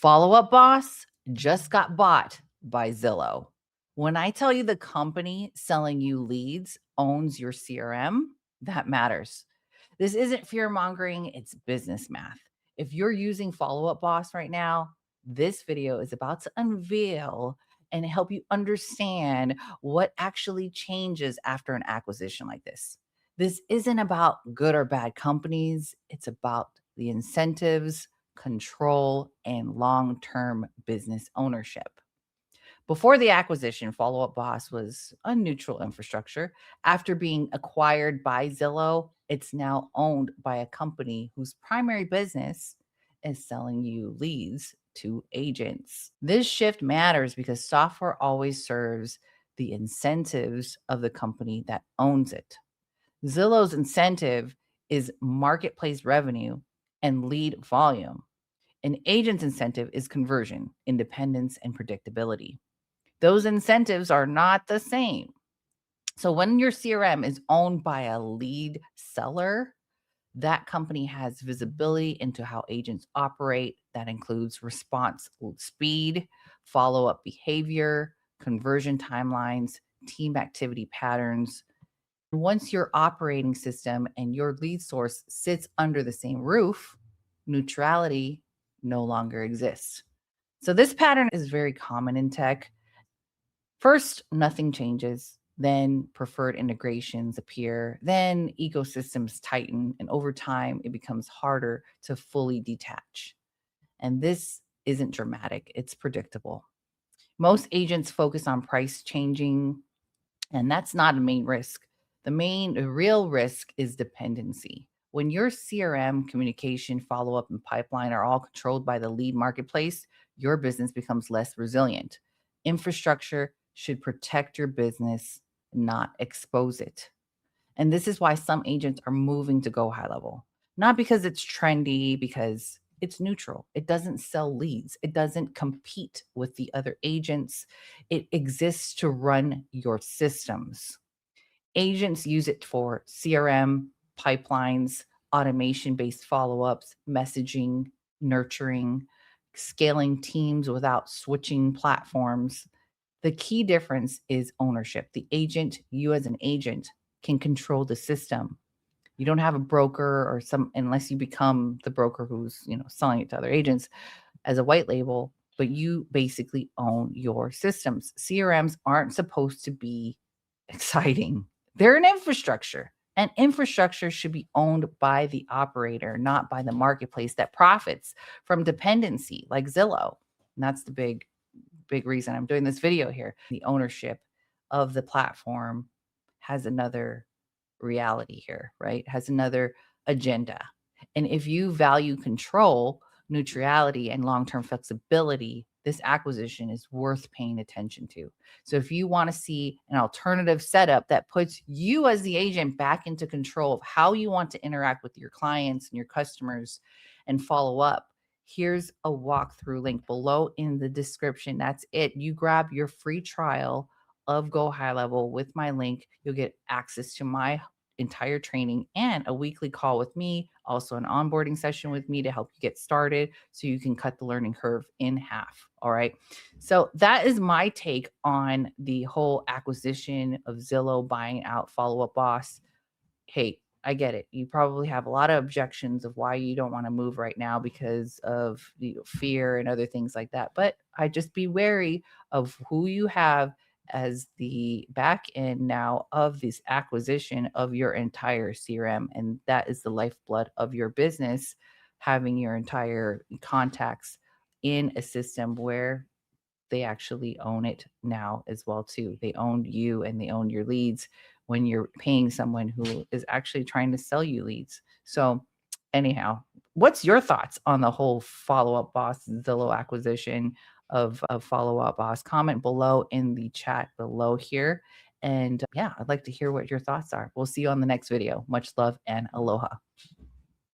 Follow Up Boss just got bought by Zillow. When I tell you the company selling you leads owns your CRM, that matters. This isn't fear mongering, it's business math. If you're using Follow Up Boss right now, this video is about to unveil and help you understand what actually changes after an acquisition like this. This isn't about good or bad companies, it's about the incentives, control, and long term business ownership. Before the acquisition, Follow Up Boss was a neutral infrastructure. After being acquired by Zillow, it's now owned by a company whose primary business is selling you leads to agents. This shift matters because software always serves the incentives of the company that owns it. Zillow's incentive is marketplace revenue and lead volume. An agent's incentive is conversion, independence, and predictability. Those incentives are not the same. So when your CRM is owned by a lead seller, that company has visibility into how agents operate. That includes response speed, follow up behavior, conversion timelines, team activity patterns. Once your operating system and your lead source sits under the same roof, neutrality no longer exists. So this pattern is very common in tech. First, nothing changes. Then preferred integrations appear. Then ecosystems tighten. And over time, it becomes harder to fully detach. And this isn't dramatic, it's predictable. Most agents focus on price changing, and that's not a main risk. The real risk is dependency. When your CRM, communication, follow up, and pipeline are all controlled by the lead marketplace, your business becomes less resilient. Infrastructure should protect your business, not expose it. And this is why some agents are moving to GoHighLevel, not because it's trendy, because it's neutral. It doesn't sell leads. It doesn't compete with the other agents. It exists to run your systems. Agents use it for CRM, pipelines, automation based follow ups, messaging, nurturing, scaling teams without switching platforms. The key difference is ownership. The agent, you as an agent, can control the system. You don't have a broker or unless you become the broker who's, selling it to other agents as a white label, but you basically own your systems. CRMs aren't supposed to be exciting. They're an infrastructure. And infrastructure should be owned by the operator, not by the marketplace that profits from dependency like Zillow. And that's the big reason I'm doing this video here. The ownership of the platform has another reality here, right? Has another agenda. And if you value control, neutrality, and long-term flexibility, this acquisition is worth paying attention to. So if you want to see an alternative setup that puts you as the agent back into control of how you want to interact with your clients and your customers and follow up, here's a walkthrough link below in the description. That's it. You grab your free trial of GoHighLevel with my link. You'll get access to my entire training and a weekly call with me, also an onboarding session with me to help you get started so you can cut the learning curve in half. All right. So that is my take on the whole acquisition of Zillow buying out Follow Up Boss. Hey, I get it. You probably have a lot of objections of why you don't want to move right now because of fear and other things like that. But I just be wary of who you have as the back end now of this acquisition of your entire CRM. And that is the lifeblood of your business, having your entire contacts in a system where they actually own it now as well too. They own you and they own your leads when you're paying someone who is actually trying to sell you leads. So anyhow, what's your thoughts on the whole Follow Up Boss Zillow acquisition of Follow Up Boss? Comment below in the chat below here. And yeah, I'd like to hear what your thoughts are. We'll see you on the next video. Much love and aloha.